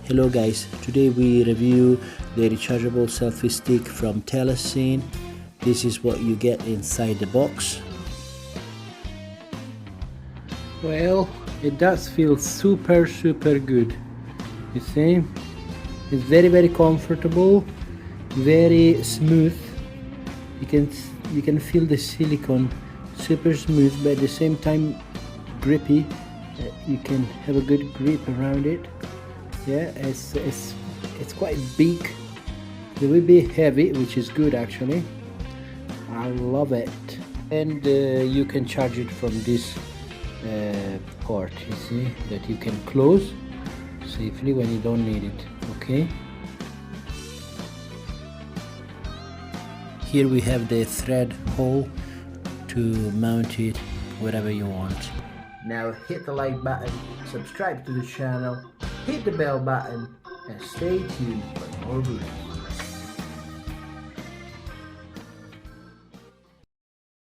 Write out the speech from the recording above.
Hello guys, today we review the rechargeable selfie stick from Telesin. This is what you get inside the box. Well, it does feel super good. You see, it's very comfortable, very smooth. You can feel the silicone super smooth, but at the same time grippy. You can have a good grip around it. Yeah, it's quite big. It will be heavy, which is good actually. I love it. And you can charge it from this port, you see, that you can close safely when you don't need it. Okay, here we have the thread hole to mount it wherever you want. Now hit the like button, subscribe to the channel, hit the bell button, and stay tuned for more videos.